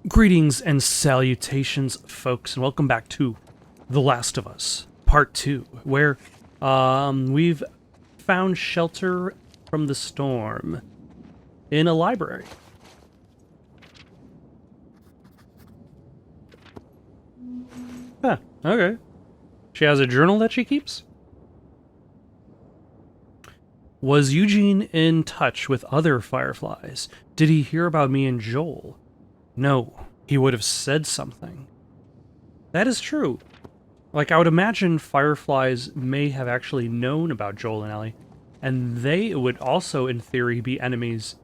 Greetings and salutations, folks, and welcome back to The Last of Us, Part 2, where we've found shelter from the storm in a library. Huh, okay. She has a journal that she keeps? Was Eugene in touch with other Fireflies? Did he hear about me and Joel? No, he would have said something. That is true. Like, I would imagine Fireflies may have actually known about Joel and Ellie, and they would also, in theory, be enemies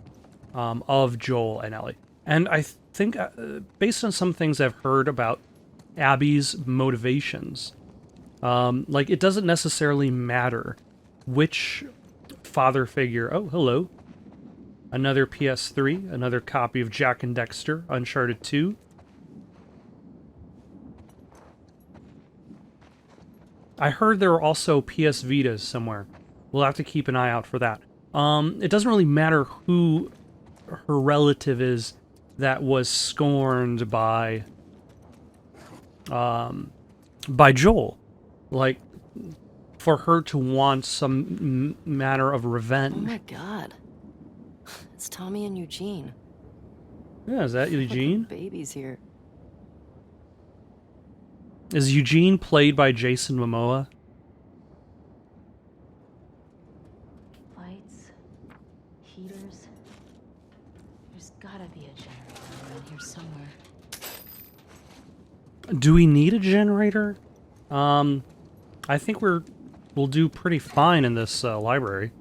of Joel and Ellie. And I think, based on some things I've heard about Abby's motivations, like, it doesn't necessarily matter which father figure... Oh, hello. Another PS3, another copy of Jak and Daxter, Uncharted 2. I heard there are also PS Vitas somewhere. We'll have to keep an eye out for that. It doesn't really matter who her relative is that was scorned by Joel. Like, for her to want some manner of revenge. Oh my god. It's Tommy and Eugene. Yeah, is that Eugene? Baby's here. Is Eugene played by Jason Momoa? Lights, heaters. There's gotta be a generator around here somewhere. Do we need a generator? I think we'll do pretty fine in this library.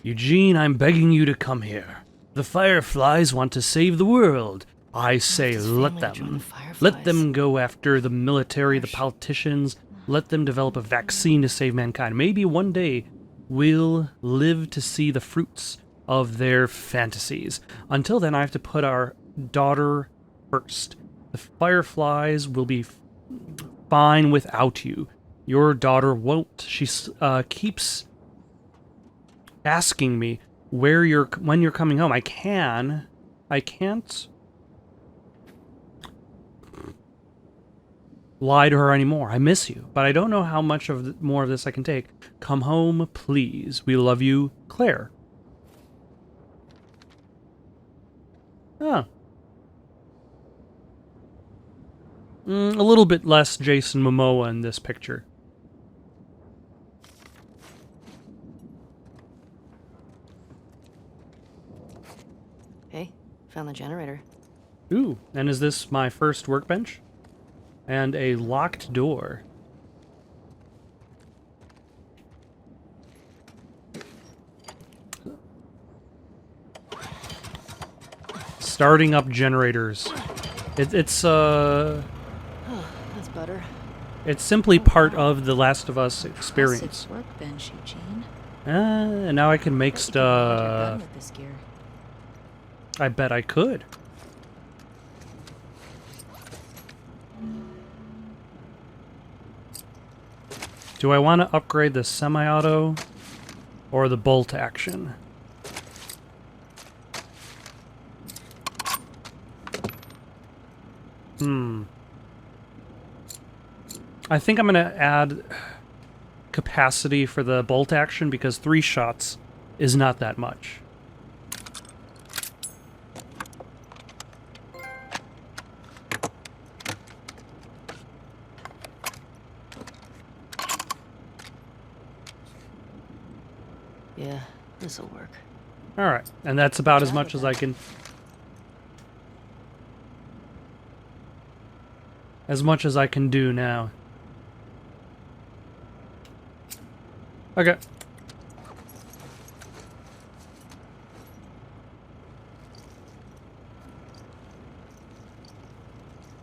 Eugene, I'm begging you to come here. The Fireflies want to save the world. I say let them. Let them go after the military, the politicians. Let them develop a vaccine to save mankind. Maybe one day we'll live to see the fruits of their fantasies. Until then, I have to put our daughter first. The Fireflies will be fine without you. Your daughter won't. She keeps asking me when you're coming home. I can't lie to her anymore. I miss you, but I don't know how much more of this I can take. Come home, please. We love you, Claire. Huh. A little bit less Jason Momoa in this picture. Hey, found the generator. Ooh, and is this my first workbench? And a locked door. Starting up generators. It's Oh, that's better. It's simply part of the Last of Us experience. Workbench, Eugene. And now I can make stuff. With this gear. I bet I could. Do I want to upgrade the semi-auto or the bolt action? I think I'm going to add capacity for the bolt action because 3 shots is not that much. Yeah, this'll work. Alright, and that's about as much as I can... As much as I can do now. Okay.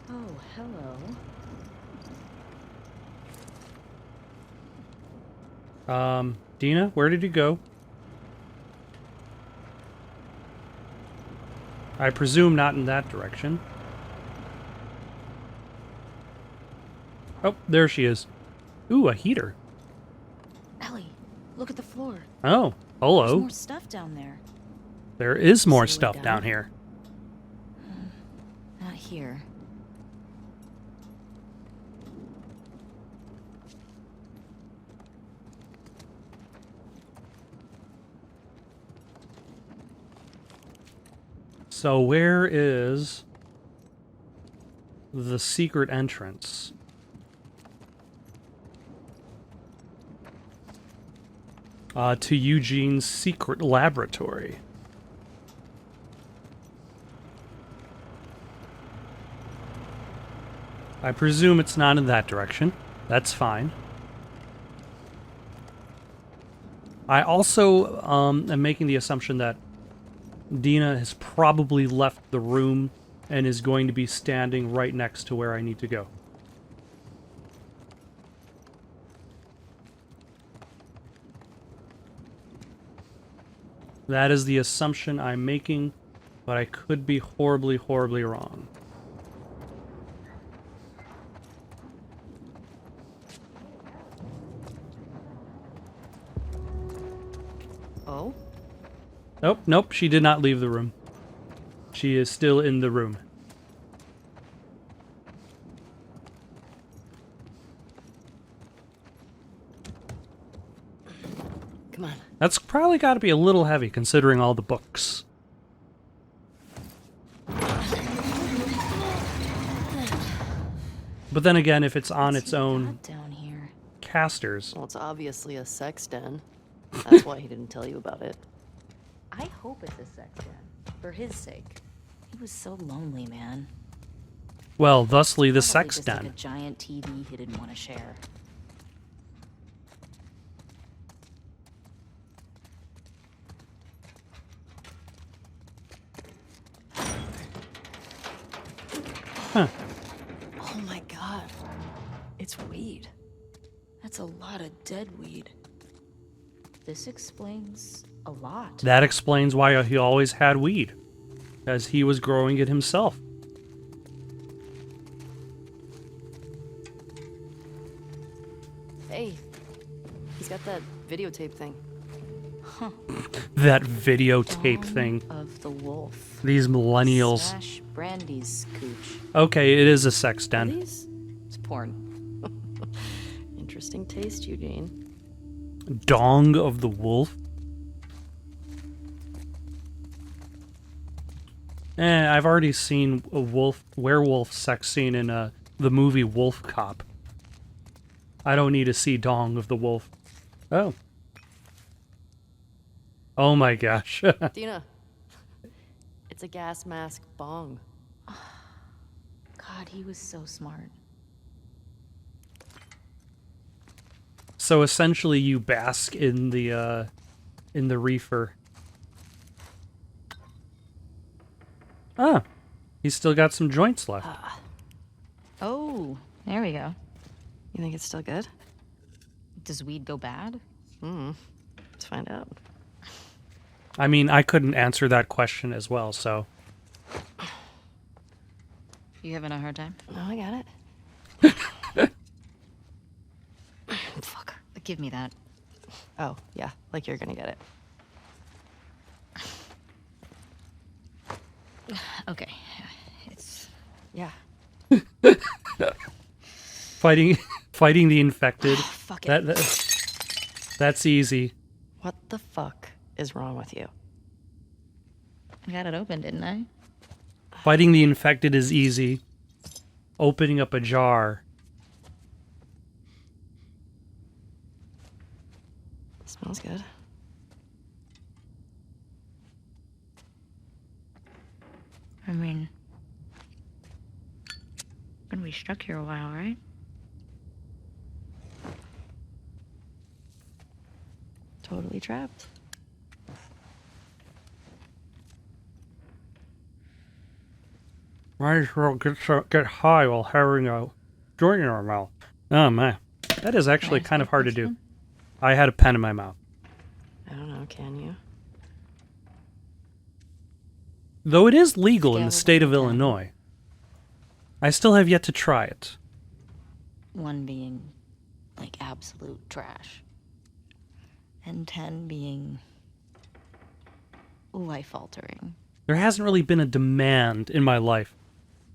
Oh, hello. Dina, where did you go? I presume not in that direction. Oh, there she is. Ooh, a heater. Ellie, look at the floor. Oh, There's hello. more stuff down there. There is more See the way stuff down here. Not here. So where is the secret entrance? To Eugene's secret laboratory. I presume it's not in that direction. That's fine. I also am making the assumption that Dina has probably left the room and is going to be standing right next to where I need to go. That is the assumption I'm making, but I could be horribly, horribly wrong. Oh? Nope, nope, she did not leave the room. She is still in the room. Come on. That's probably got to be a little heavy, considering all the books. But then again, if it's on its own Down here. casters... Well, it's obviously a sex den. That's why he didn't tell you about it. I hope it's a sex den. For his sake. He was so lonely, man. Well, thusly the Probably sex just den. like a giant TV he didn't want to share. Huh. Oh my god. It's weed. That's a lot of dead weed. This explains a lot. That explains why he always had weed. As he was growing it himself. Hey, he's got that videotape thing. That videotape Dawn thing. of the wolf. These millennials. Slash Brandy's cooch. Okay, it is a sex den. These? It's porn. Interesting taste, Eugene. Dong of the wolf? I've already seen a werewolf sex scene in the movie Wolf Cop. I don't need to see Dong of the wolf. Oh. Oh my gosh. Dina, it's a gas mask bong. God, he was so smart. So essentially you bask in the reefer. Ah, he's still got some joints left. Oh, there we go. You think it's still good? Does weed go bad? Let's find out. I mean, I couldn't answer that question as well, so... You having a hard time? No, I got it. Fuck. Give me that. Oh, yeah, like you're gonna get it. Okay. It's... Yeah. Fighting the infected. Fuck it. That's easy. What the fuck is wrong with you? I got it open, didn't I? Fighting the infected is easy. Opening up a jar. Smells good. I mean... Gonna be stuck here a while, right? Totally trapped. Might as well get high while having a joint in our mouth. Oh man, that is actually kind of hard to do. I had a pen in my mouth. I don't know, can you? Though it is legal in the Scale state of of 10. Illinois. I still have yet to try it. 1 being, like, absolute trash. And 10 being... life-altering. There hasn't really been a demand in my life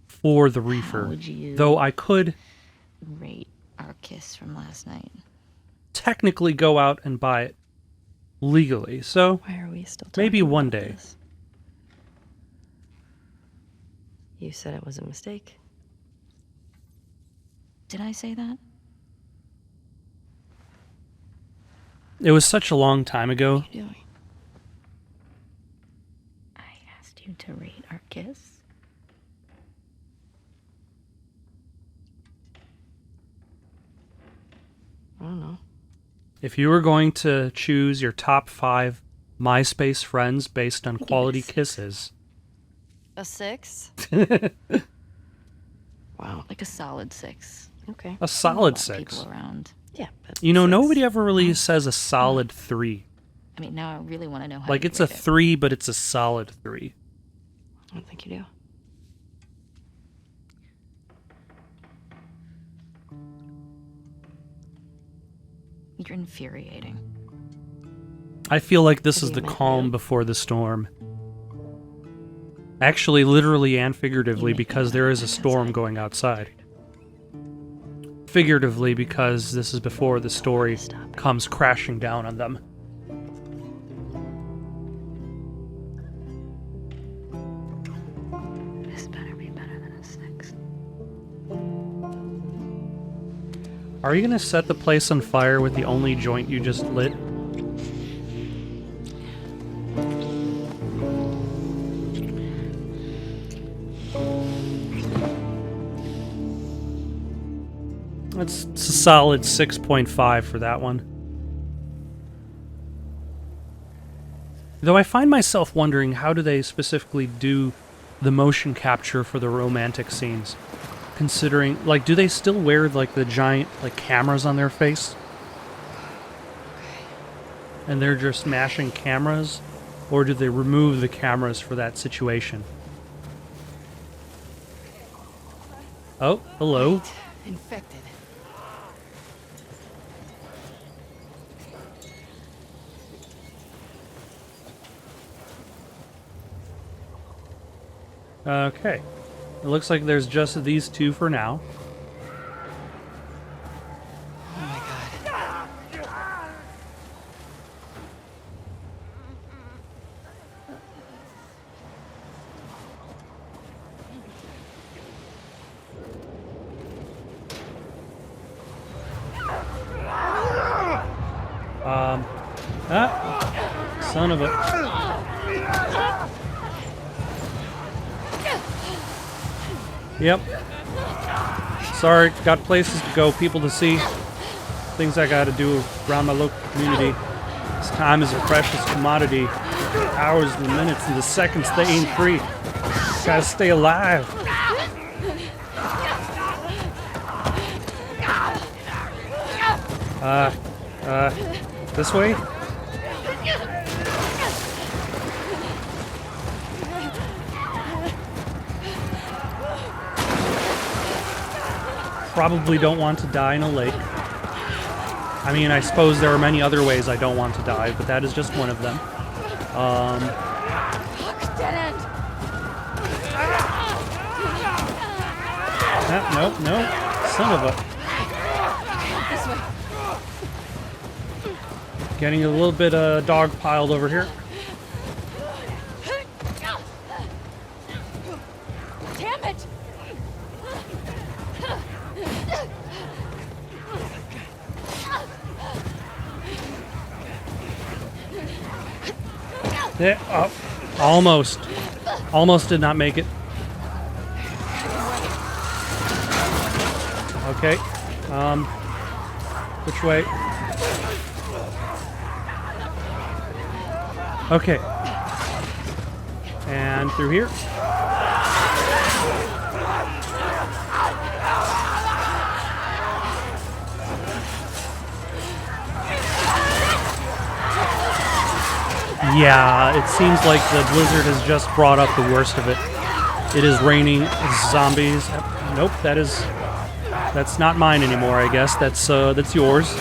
for the reefer. would you- Though I could Rate our kiss from last night. technically go out and buy it legally. So Why are we still talking maybe one about day. this? You said it was a mistake. Did I say that? It was such a long time ago. What are you doing? I asked you to rate our kiss. I don't know. If you were going to choose your top 5 MySpace friends based on quality kisses, A 6? Wow. Like a solid 6. Okay. a solid A lot of 6. people around. Yeah, but You know, 6. nobody ever really says a solid 3. I mean, now I really want to know how Like, you it's a rate it. 3, but it's a solid 3. I don't think you do. You're infuriating. I feel like this Have is you the met calm him? before the storm. Actually, literally and figuratively, You make because me there wanna is a run storm outside. going outside. Figuratively, because this is before the story Stop. comes crashing down on them. This better be better than a 6. Are you gonna set the place on fire with the only joint you just lit? It's a solid 6.5 for that one. Though I find myself wondering, how do they specifically do the motion capture for the romantic scenes? Considering, like, do they still wear, like, the giant, like, cameras on their face? And they're just mashing cameras? Or do they remove the cameras for that situation? Oh, hello. Infected. Okay. It looks like there's just these two for now. Oh my god. Son of a... Yep. Sorry, got places to go, people to see. Things I gotta do around my local community. This time is a precious commodity. The hours, the minutes, and the seconds, they ain't free. Gotta stay alive. This way? Probably don't want to die in a lake. I mean, I suppose there are many other ways I don't want to die, but that is just one of them. Nope, nope. Son of a... Getting a little bit dog piled over here. Damn it! Yeah, almost. Almost did not make it. Okay. Which way? Okay. And through here. Yeah, it seems like the blizzard has just brought up the worst of it. It is raining zombies. Nope, that's not mine anymore, I guess. That's yours.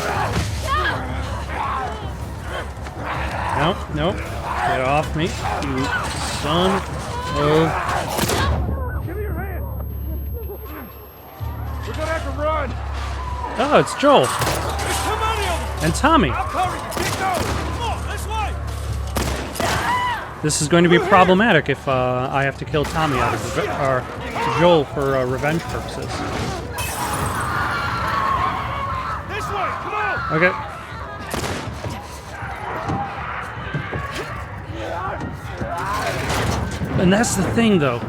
Nope, nope. Get off me, you son of... Give me your hand. We're gonna have to run. Oh, it's Joel. There's too many of them. And Tommy. I'll cover you. Keep going. Come on, this way. This is going to be problematic if I have to kill Tommy out of or Joel for revenge purposes. This way. Come on. Okay. And that's the thing, though,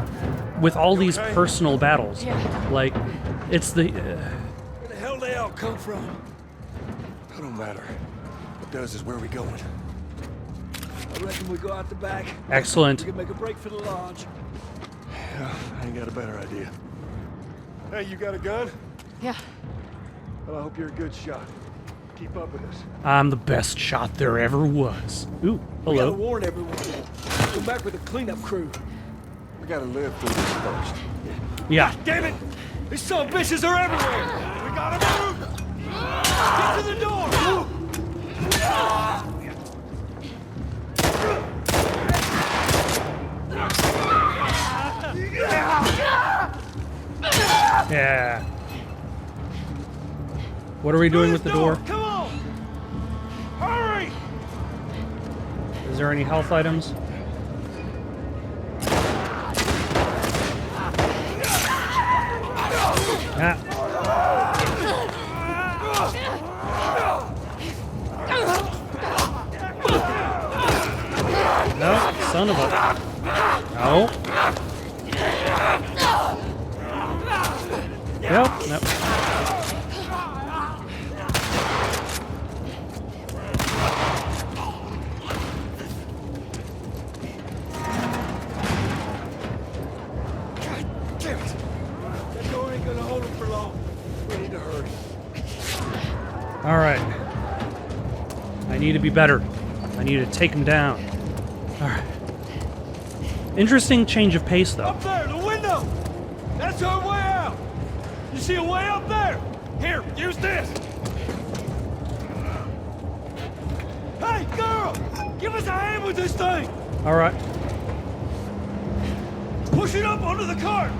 with all these personal battles. Like, it's the... Where the hell they all come from? It don't matter. What does is where we going. I reckon we go out the back. Excellent. We can make a break for the lodge. Yeah, I ain't got a better idea. Hey, you got a gun? Yeah. Well, I hope you're a good shot. Keep up with us. I'm the best shot there ever was. Ooh, We gotta hello. warn everyone. Come back with a cleanup crew. We gotta live through this first. Yeah. Damn it! These son of bitches are everywhere! We gotta move! Get to the door! Yeah. What are we doing with the door? Come on! Hurry! Is there any health items? Ah. No, son of a... No. Yep, nope. God damn it! That door ain't gonna hold him for long. We need to hurry. All right. I need to be better. I need to take him down. All right. Interesting change of pace, though. Up there, the window! That's our way out! You see a way up there? Here, use this! Hey, girl! Give us a hand with this thing! All right. Push it up onto the cart!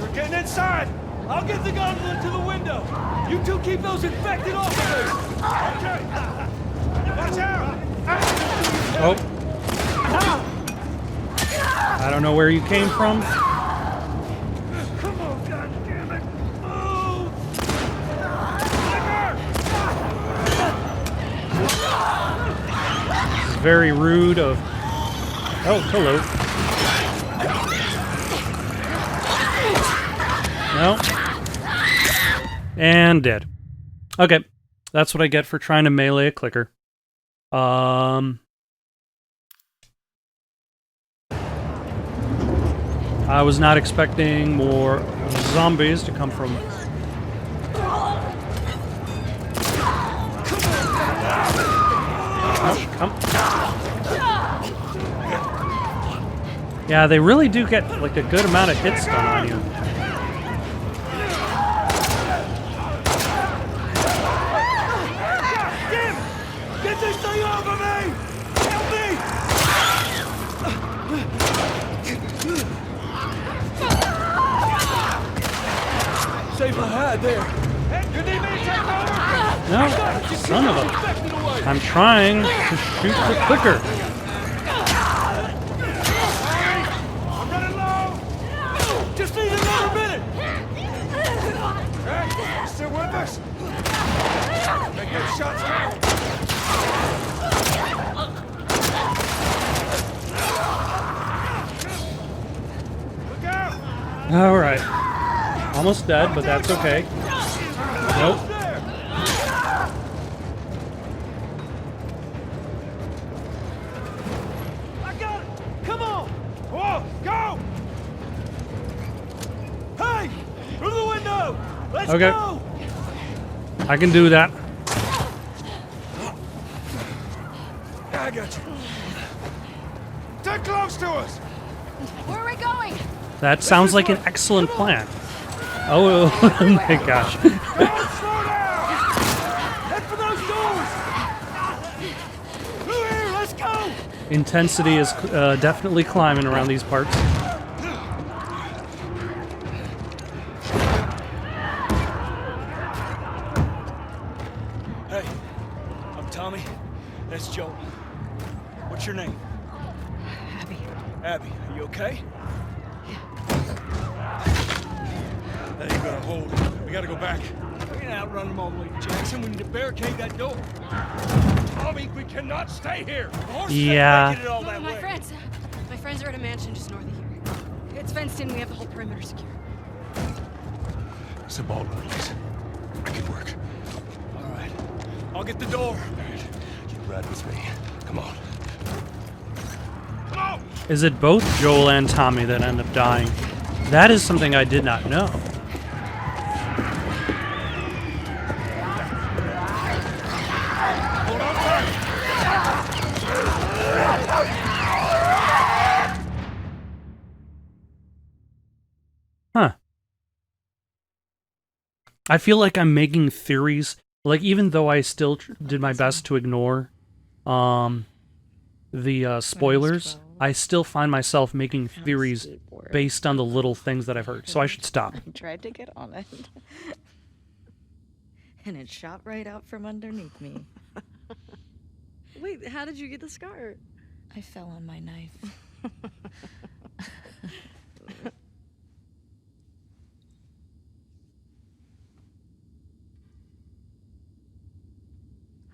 We're getting inside! I'll get the gondola to the window! You two keep those infected off of me! Okay! Watch out! Oh. I don't know where you came from. Come on, goddammit! Move! This is very rude of... Oh, hello. No. And dead. Okay. That's what I get for trying to melee a clicker. I was not expecting more zombies to come from... Oh, come. Yeah, they really do get like a good amount of hits done on you. Damn it! Get this thing off of me! Help me! Save my hide there. You need me to take over? No, son of a... I'm trying to shoot the clicker. I'm running low. Just need another minute. Hey, you still with us? Make them shots count. Look out! All right. Almost dead, but that's okay. Nope. I got it! Come on! Whoa! Go! Hey! Through the window! Let's Okay. go! I can do that. I got you. Too close to us! Where are we going? That sounds like an excellent plan. Oh, oh my gosh. Don't slow down! Head for those doors! Intensity is definitely climbing around these parts. Hey, I'm Tommy. That's Joel. What's your name? Abby. Abby, are you okay? That ain't gonna hold. We gotta go back. We can't outrun them all the way to Jackson. We need to barricade that door. Tommy, we cannot stay here. The horses ain't Yeah. making it all that My way. friends are at a mansion just north of here. It's fenced in. We have the whole perimeter secure. It's a Baldwin place. I could work. All right. I'll get the door. You ride with me. Come on. Come on! Is it both Joel and Tommy that end up dying? That is something I did not know. Hold on tight. Huh. I feel like I'm making theories. Like, even though I still did my best to ignore the spoilers, I still find myself making theories based on the little things that I've heard. So I should stop. I tried to get on it. And it shot right out from underneath me. Wait, how did you get the scar? I fell on my knife.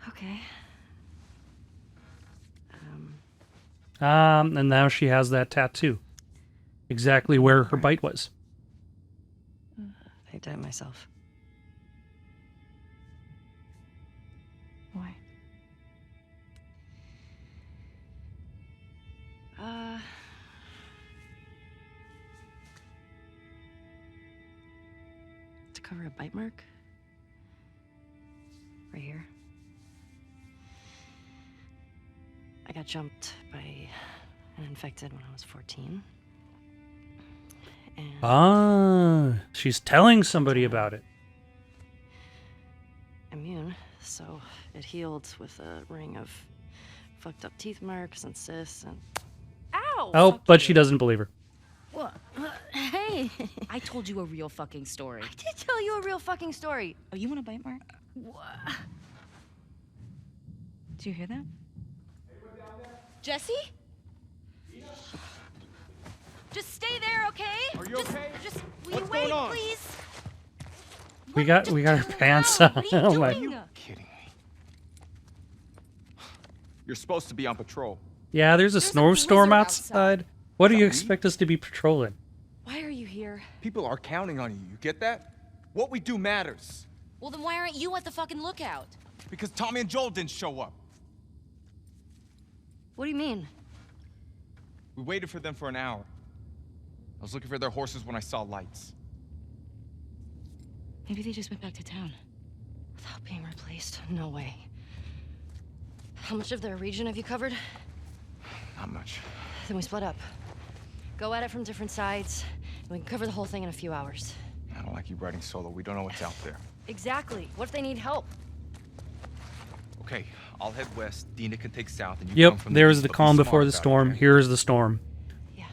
Okay. And now she has that tattoo. Exactly where her bite was. I did it myself. Why? To cover a bite mark. Right here. I got jumped by an infected when I was 14. And Ah, she's telling somebody about it. immune, so it healed with a ring of fucked up teeth marks and cysts and... Ow! Oh, but she doesn't believe her. What? Hey! I told you a real fucking story. I did tell you a real fucking story. Oh, you want a bite mark? Did you hear that? Jesse? Just stay there, okay? Are you okay? Just will What's you wait, going on? please? We got her pants on. What are you Oh my. doing? Kidding me. You're supposed to be on patrol. Yeah, there's a snowstorm blizzard outside. What do you Sorry? expect us to be patrolling? Why are you here? People are counting on you. You get that? What we do matters. Well, then why aren't you at the fucking lookout? Because Tommy and Joel didn't show up. What do you mean? We waited for them for an hour. I was looking for their horses when I saw lights. Maybe they just went back to town. Without being replaced? No way. How much of their region have you covered? Not much. Then we split up. Go at it from different sides, and we can cover the whole thing in a few hours. I don't like you riding solo. We don't know what's out there. Exactly. What if they need help? Okay, I'll head west. Dina can take south, and you come Yep, from there's east, the but be calm before smart the about it, storm. okay? Here's the storm. Yeah.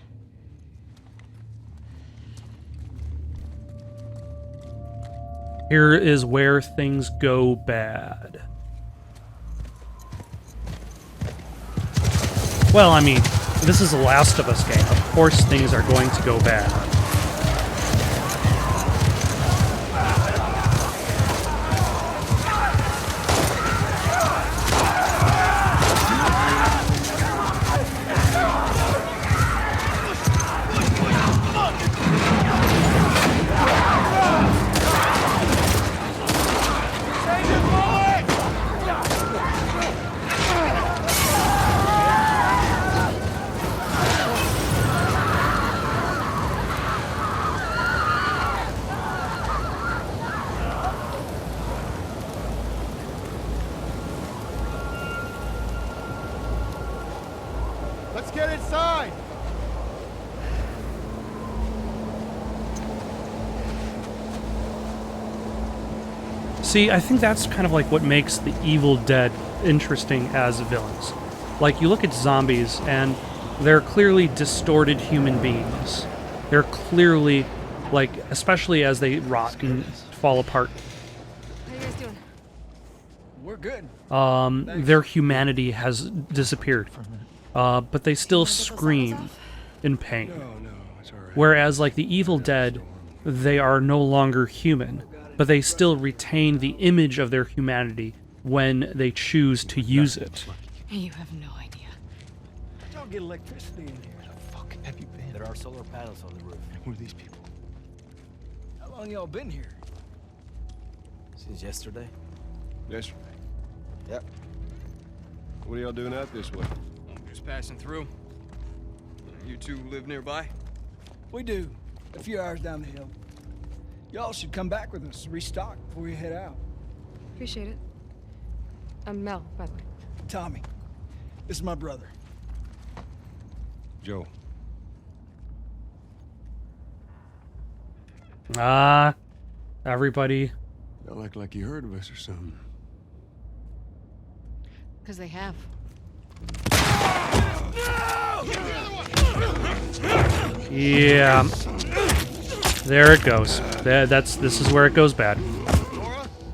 Here is where things go bad. Well, I mean, this is a Last of Us game. Of course things are going to go bad. Let's get inside! See, I think that's kind of like what makes the Evil Dead interesting as villains. Like, you look at zombies, and they're clearly distorted human beings. They're clearly, like, especially as they rot and fall apart, How you guys doing? We're good. their humanity has disappeared. But they still scream in pain. No, it's all right. Whereas, like, the Evil Dead, they are no longer human, but they still retain the image of their humanity when they choose to use it. You have no idea. Don't get electricity in here. Where the fuck have you been? There are solar panels on the roof. Who are these people? How long y'all been here? Since yesterday? Yesterday. Yep. What are y'all doing out this way? I'm just passing through. You two live nearby? We do. A few hours down the hill. Y'all should come back with us, restock before you head out. Appreciate it. I'm Mel, by the way. Tommy, this is my brother. Joe. Everybody. Y'all act like you heard of us or something. Because they have. Yeah. There it goes. This is where it goes bad.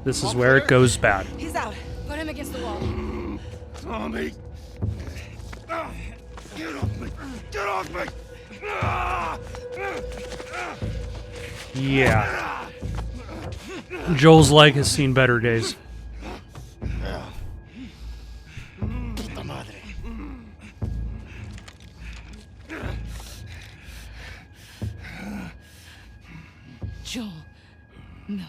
This is where it goes bad. He's out. Put him against the wall. Tommy! Get off me! Get off me! Yeah. Joel's leg has seen better days. Puta madre. Joel Miller.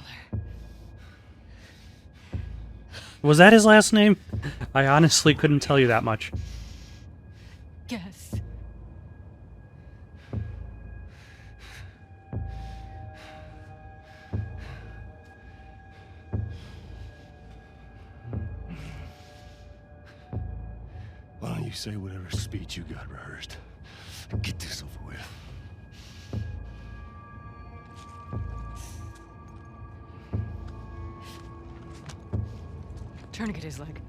Was that his last name? I honestly couldn't tell you that much. Guess. Why don't you say whatever speech you got rehearsed? Get this over with. Tourniquet his leg.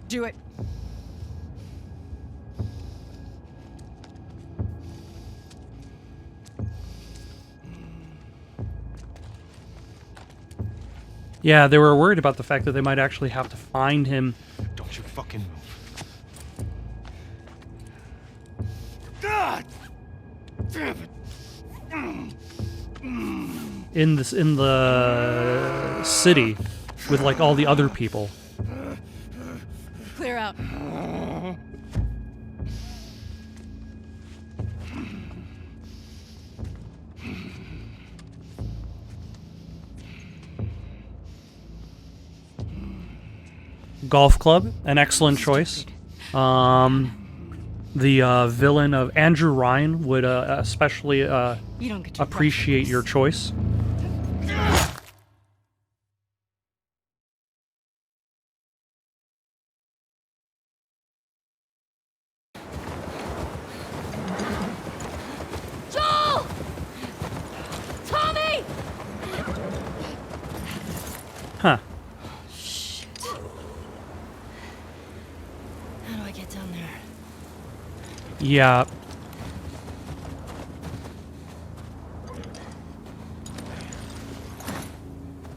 Do it. Yeah, they were worried about the fact that they might actually have to find him Don't you fucking move. God! Damn it! in the city with like all the other people. Clear out. Golf club, an excellent choice. The villain of Andrew Ryan would especially You don't get to appreciate rush your this. choice. Joel! Tommy! Huh. How do I get down there? Yeah.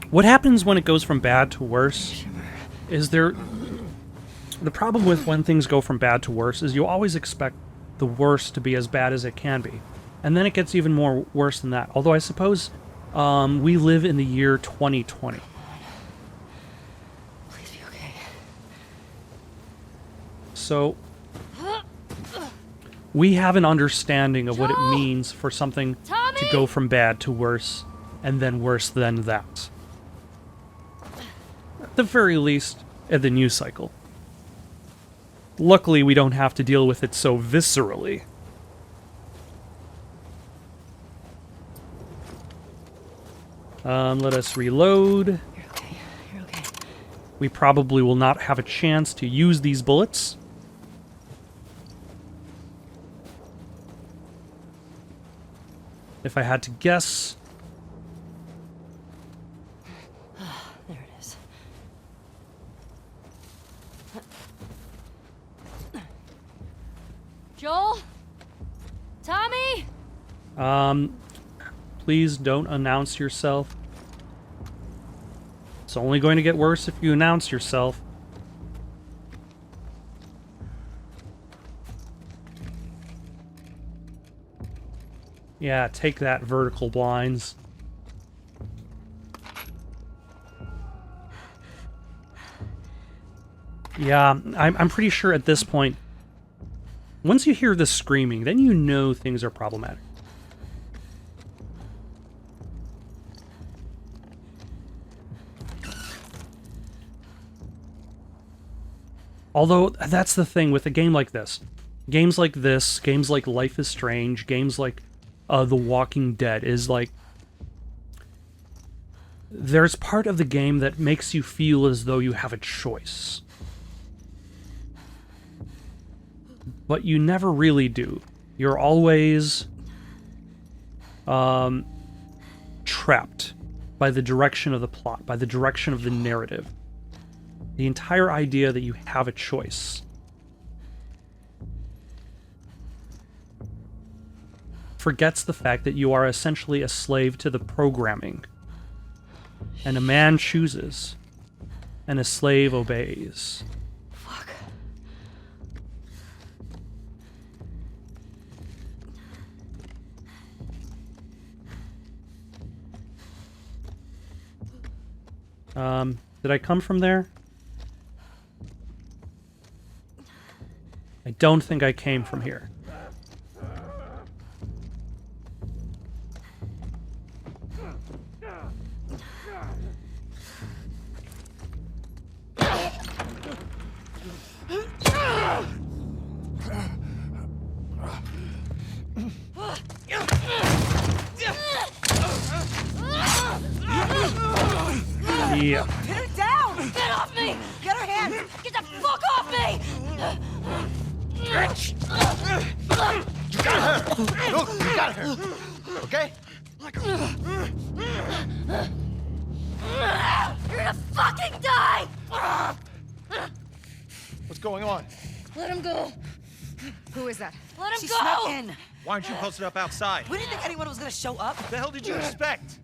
What happens when it goes from bad to worse? Is there... The problem with when things go from bad to worse is you always expect the worst to be as bad as it can be. And then it gets even more worse than that. Although I suppose we live in the year 2020. Please be okay. So we have an understanding of what it means for something to go from bad to worse, and then worse than that. At the very least, in the news cycle. Luckily, we don't have to deal with it so viscerally. Let us reload. You're okay. You're okay. We probably will not have a chance to use these bullets. If I had to guess, There it is. Joel? Tommy? Please don't announce yourself. It's only going to get worse if you announce yourself. Yeah, take that, vertical blinds. Yeah, I'm pretty sure at this point, once you hear the screaming, then you know things are problematic. Although, that's the thing with a game like this. Games like this, games like Life is Strange, games like The Walking Dead, is like... there's part of the game that makes you feel as though you have a choice. But you never really do. You're always... trapped by the direction of the plot, by the direction of the narrative. The entire idea that you have a choice forgets the fact that you are essentially a slave to the programming. And a man chooses, and a slave obeys. Fuck. Did I come from there? I don't think I came from here. Yeah. Pin her down! Get off me! Get her hand! Get the fuck off me! You got her! Look, you got her! Okay? You're gonna fucking die! What's going on? Let him go. Who is that? Let him She go! snuck in. Why aren't you posted up outside? We didn't think anyone was gonna show up. What the hell did you expect?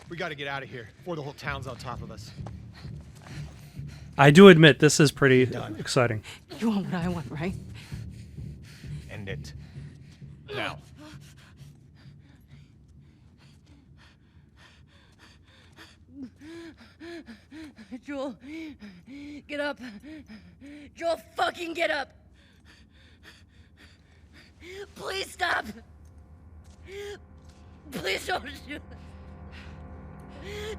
We gotta get out of here before the whole town's on top of us. I do admit this is pretty exciting. You want what I want, right? End it. Now. Joel, get up. Joel, fucking get up. Please stop. Please don't shoot.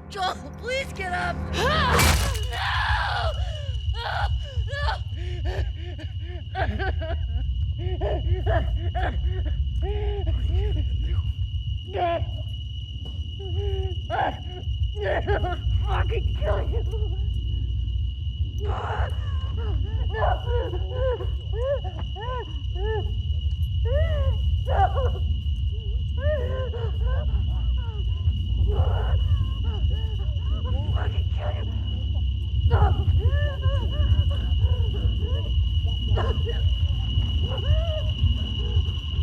Joel, please get up. No! No! Fucking kill you.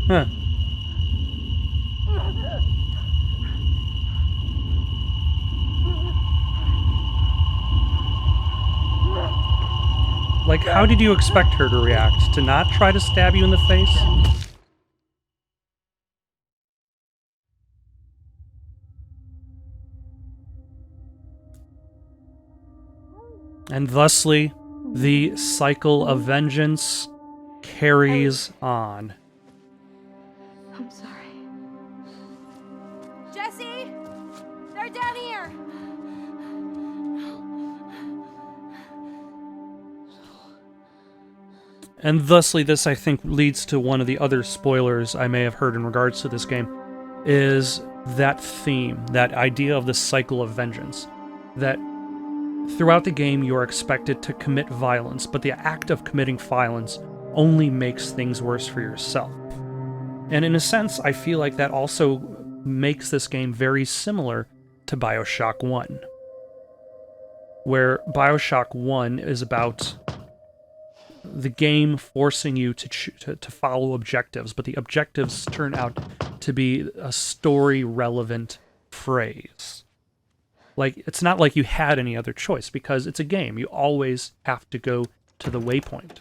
Huh. Like, how did you expect her to react? To not try to stab you in the face? And thusly, the cycle of vengeance carries on. I'm sorry. Jesse! They're down here! And thusly, this, I think, leads to one of the other spoilers I may have heard in regards to this game, is that theme, that idea of the cycle of vengeance. That throughout the game, you are expected to commit violence, but the act of committing violence only makes things worse for yourself. And in a sense, I feel like that also makes this game very similar to BioShock 1. Where BioShock 1 is about the game forcing you to follow objectives, but the objectives turn out to be a story-relevant phrase. Like, it's not like you had any other choice, because it's a game. You always have to go to the waypoint.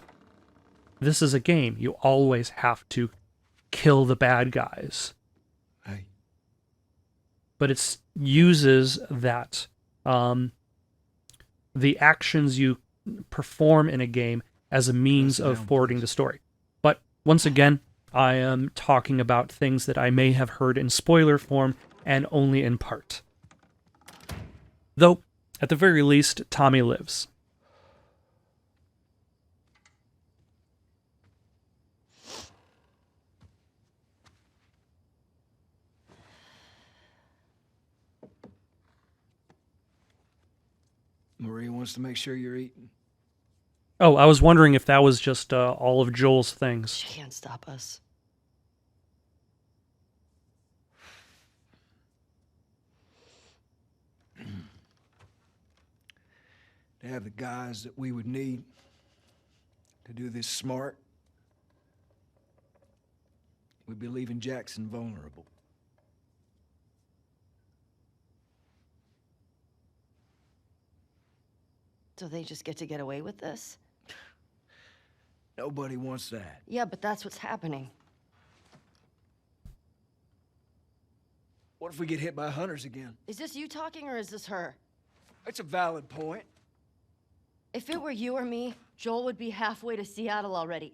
This is a game. You always have to kill the bad guys. Hey. But it uses that, the actions you perform in a game as a means of forwarding the story. But once again, I am talking about things that I may have heard in spoiler form and only in part. Though, at the very least, Tommy lives. Maria wants to make sure you're eating. Oh, I was wondering if that was just all of Joel's things. She can't stop us. To have the guys that we would need to do this smart, we'd be leaving Jackson vulnerable. So they just get to get away with this? Nobody wants that. Yeah, but that's what's happening. What if we get hit by hunters again? Is this you talking or is this her? That's a valid point. If it were you or me, Joel would be halfway to Seattle already.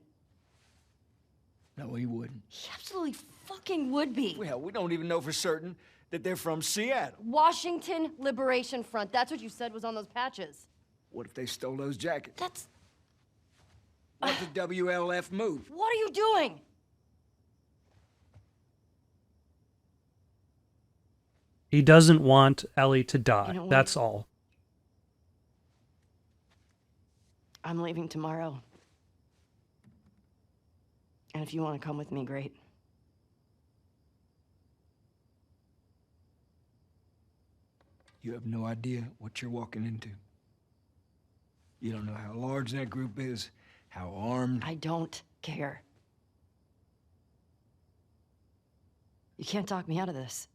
No, he wouldn't. He absolutely fucking would be. Well, we don't even know for certain that they're from Seattle. Washington Liberation Front. That's what you said was on those patches. What if they stole those jackets? That's... What the WLF move? What are you doing? He doesn't want Ellie to die. You know what? That's all. I'm leaving tomorrow. And if you want to come with me, great. You have no idea what you're walking into. You don't know how large that group is, how armed. I don't care. You can't talk me out of this.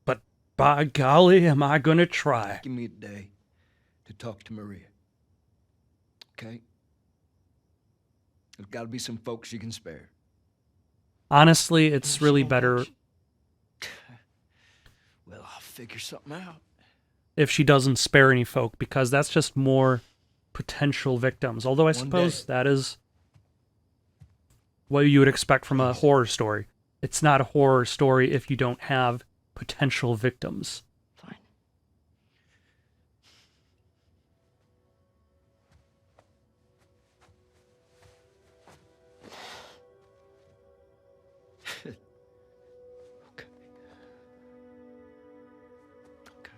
But by golly, am I gonna try. Give me a day to talk to Maria. Okay? There's gotta be some folks you can spare. Honestly, it's really better Well, I'll figure something out. if she doesn't spare any folk, because that's just more potential victims. Although I suppose that is what you would expect from a horror story. It's not a horror story if you don't have potential victims. Fine. Okay. Okay.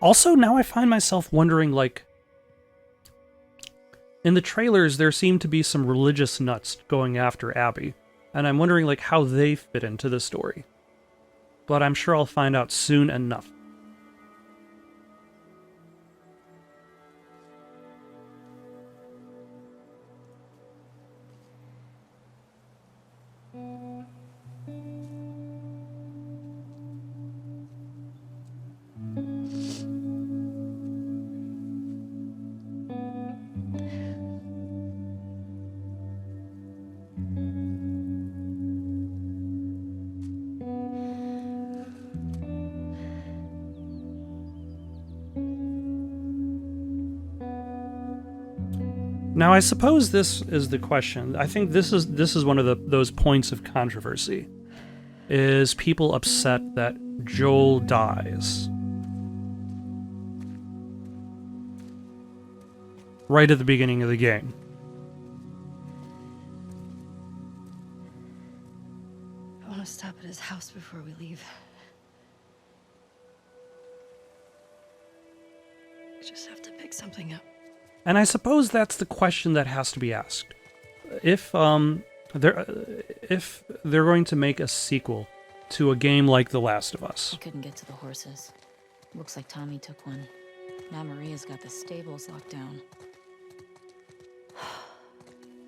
Also, now I find myself wondering, like, in the trailers, there seem to be some religious nuts going after Abby, and I'm wondering, like, how they fit into the story. But I'm sure I'll find out soon enough. Now, I suppose this is the question. I think this is one of those points of controversy. Is people upset that Joel dies right at the beginning of the game? I want to stop at his house before we leave. We just have to pick something up. And I suppose that's the question that has to be asked. If they're going to make a sequel to a game like The Last of Us, I couldn't get to the horses. Looks like Tommy took one. Now Maria's got the stables locked down.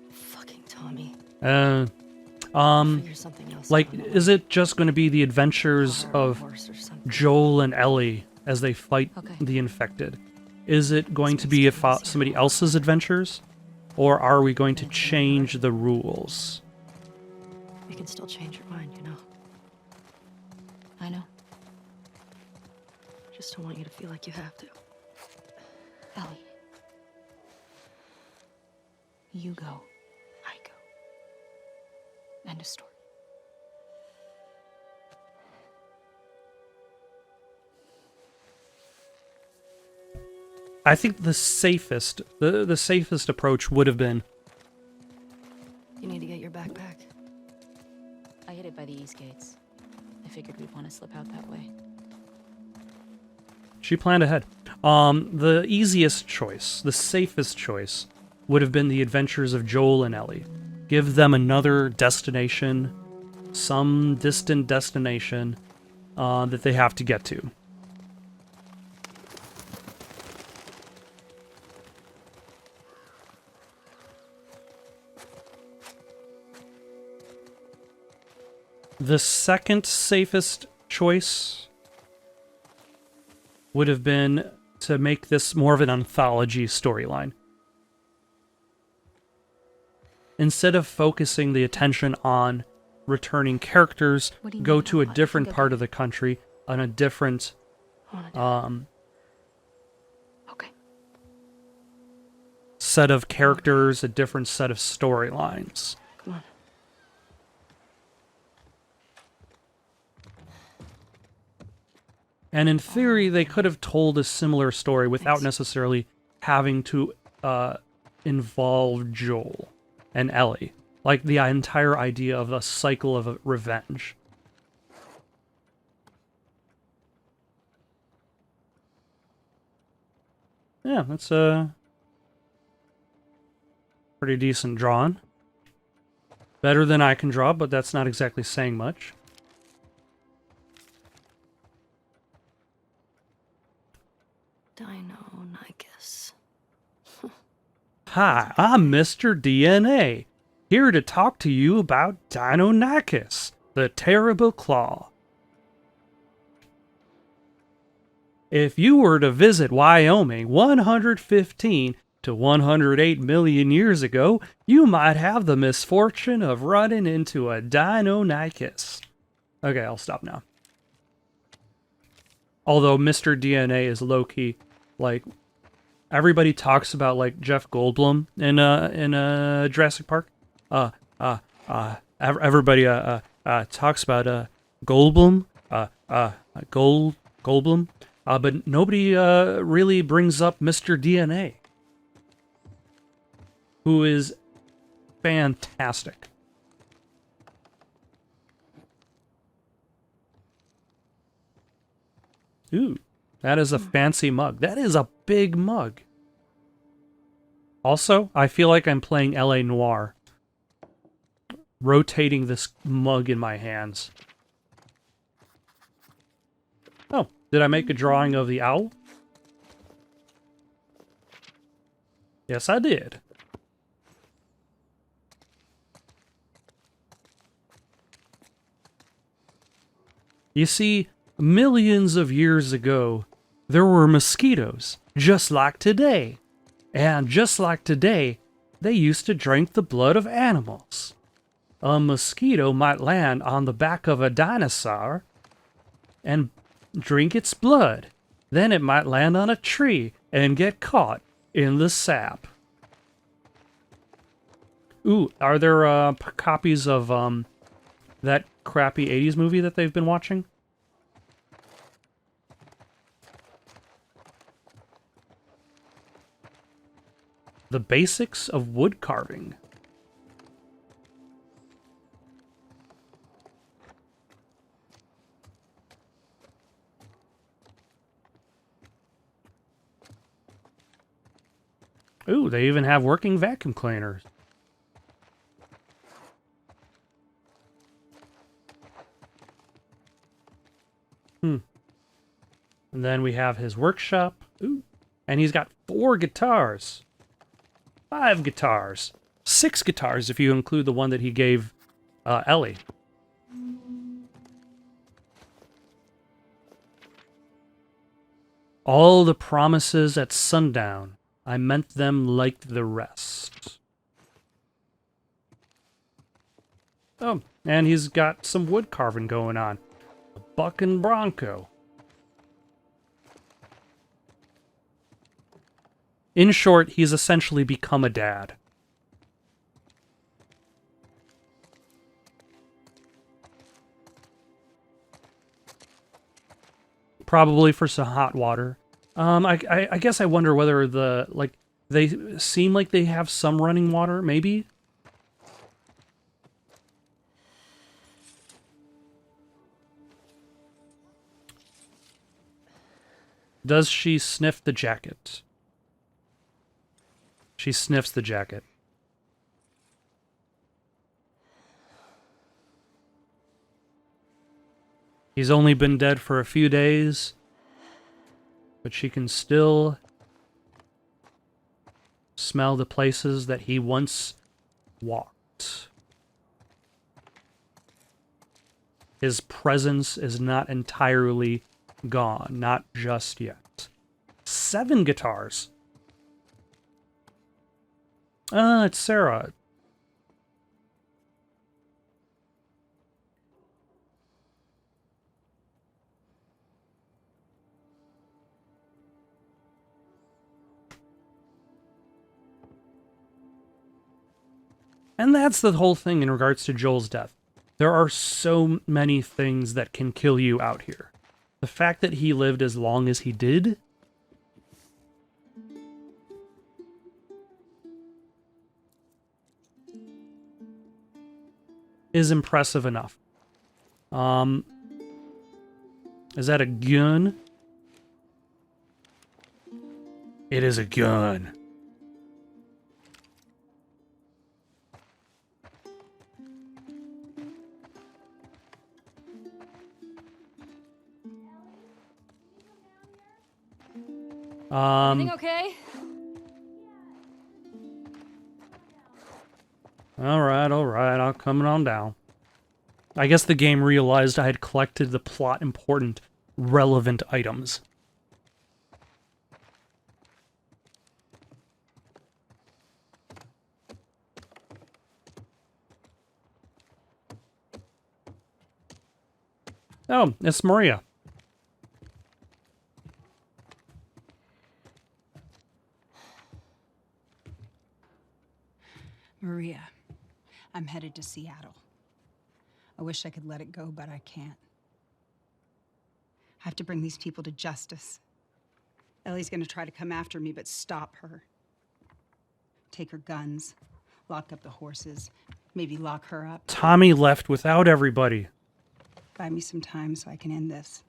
Fucking Tommy. Figure something else like, out. is it just going to be the adventures of Horse or something. Joel and Ellie as they fight Okay. the infected? Is it going to be somebody else's adventures? Or are we going to change the rules? You can still change your mind, you know. I know. Just don't want you to feel like you have to. Ellie. You go. I go. End of story. I think the safest approach would have been, You need to get your backpack. I hid it by the east gates. I figured we'd want to slip out that way. she planned ahead. The easiest choice, the safest choice, would have been the adventures of Joel and Ellie. Give them another destination, some distant destination that they have to get to. The second safest choice would have been to make this more of an anthology storyline. Instead of focusing the attention on returning characters, What do you go mean? to a I different think part of the country on a different I want to do it. Okay. set of characters, a different set of storylines. Come on. And in theory, they could have told a similar story without necessarily having to involve Joel and Ellie. Like the entire idea of a cycle of revenge. Yeah, that's pretty decent drawn. Better than I can draw, but that's not exactly saying much. Dino-Nicus. Hi, I'm Mr. DNA, here to talk to you about Dino-Nicus, the Terrible Claw. If you were to visit Wyoming 115 to 108 million years ago, you might have the misfortune of running into a Dino-Nicus. Okay, I'll stop now. Although Mr. DNA is low-key, like, everybody talks about, like, Jeff Goldblum in Jurassic Park. Everybody talks about Goldblum, Goldblum, but nobody really brings up Mr. DNA, who is fantastic. Ooh, that is a fancy mug. That is a big mug. Also, I feel like I'm playing LA Noire, rotating this mug in my hands. Oh, did I make a drawing of the owl? Yes, I did. You see, millions of years ago, there were mosquitoes, just like today. And just like today, they used to drink the blood of animals. A mosquito might land on the back of a dinosaur and drink its blood. Then it might land on a tree and get caught in the sap. Ooh, are there copies of that crappy 80s movie that they've been watching? The Basics of Wood Carving. Ooh, they even have working vacuum cleaners. And then we have his workshop. Ooh. And he's got 4 guitars. 5 guitars. 6 guitars if you include the one that he gave Ellie. All the promises at sundown, I meant them like the rest. Oh, and he's got some wood carving going on. A buck and bronco. In short, he's essentially become a dad. Probably for some hot water. I guess I wonder whether they seem like they have some running water, maybe? Does she sniff the jacket? She sniffs the jacket. He's only been dead for a few days, but she can still smell the places that he once walked. His presence is not entirely gone, not just yet. 7 guitars. It's Sarah. And that's the whole thing in regards to Joel's death. There are so many things that can kill you out here. The fact that he lived as long as he did is impressive enough. Is that a gun? It is a gun. Everything okay? All right, I'll come on down. I guess the game realized I had collected the plot important, relevant items. Oh, it's Maria. Maria, I'm headed to Seattle. I wish I could let it go, but I can't. I have to bring these people to justice. Ellie's gonna try to come after me, but stop her. Take her guns, lock up the horses, maybe lock her up. Tommy left without everybody. Buy me some time so I can end this.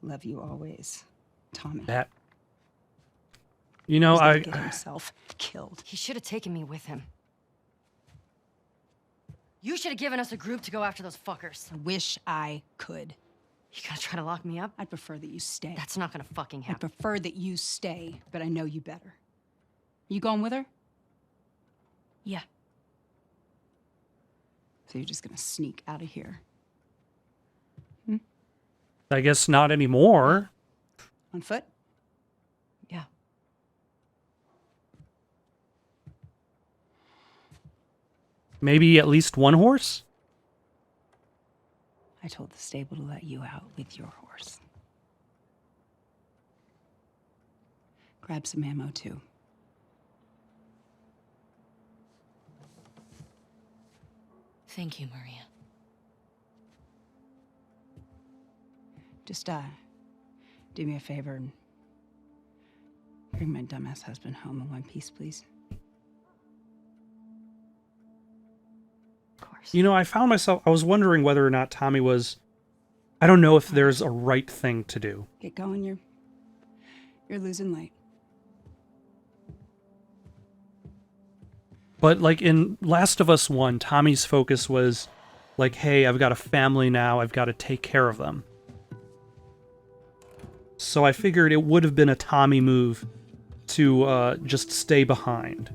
Love you always, Tommy. That. You know, He's gonna get himself killed. He should have taken me with him. You should have given us a group to go after those fuckers. I wish I could. You gonna try to lock me up? I'd prefer that you stay. That's not gonna fucking I happen. prefer that you stay, but I know you better. You going with her? Yeah. So you're just gonna sneak out of here? I guess not anymore. On foot? Yeah. Maybe at least one horse? I told the stable to let you out with your horse. Grab some ammo, too. Thank you, Maria. Just, do me a favor and bring my dumbass husband home in one piece, please. Of course. You know, I was wondering whether or not Tommy was... I don't know if there's a right thing to do. Get going, you're losing light. But like in Last of Us 1, Tommy's focus was like, hey, I've got a family now, I've got to take care of them. So I figured it would have been a Tommy move to just stay behind.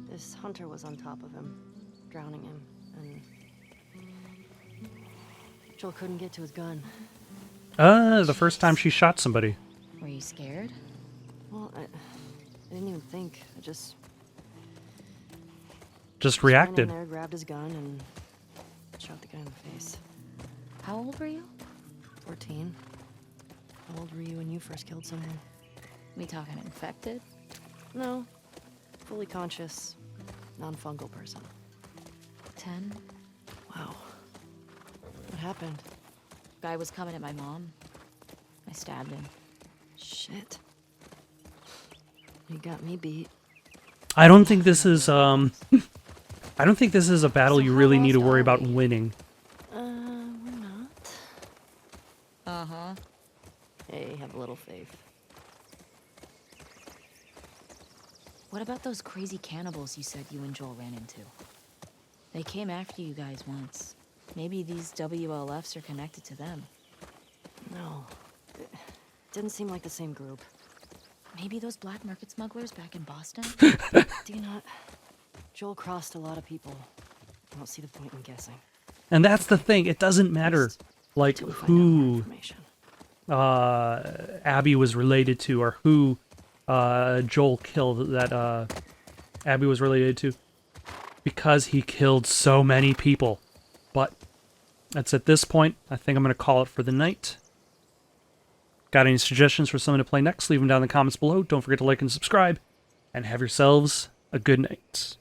This hunter was on top of him, drowning him, and Joel couldn't get to his gun. The first time she shot somebody. Were you scared? Well, I didn't even think. I just ran reacted. in there, grabbed his gun, and shot the guy in the face. How old were you? 14. How old were you when you first killed someone? We talking infected? No. Fully conscious, non-fungal person. 10? Wow. What happened? Guy was coming at my mom. I stabbed him. Shit. You got me beat. I don't think this is I don't think this is a battle So you how really need to lost worry are about we? winning. We're not. Uh-huh. Hey, have a little faith. What about those crazy cannibals you said you and Joel ran into? They came after you guys once. Maybe these WLFs are connected to them. No. It didn't seem like the same group. Maybe those black market smugglers back in Boston? Do you not? Joel crossed a lot of people. I don't see the point in guessing. And that's the thing, it doesn't matter like Till we find out more who information. Abby was related to or who Joel killed that Abby was related to, because he killed so many people. But that's at this point. I think I'm going to call it for the night. Got any suggestions for someone to play next? Leave them down in the comments below. Don't forget to like and subscribe. And have yourselves a good night.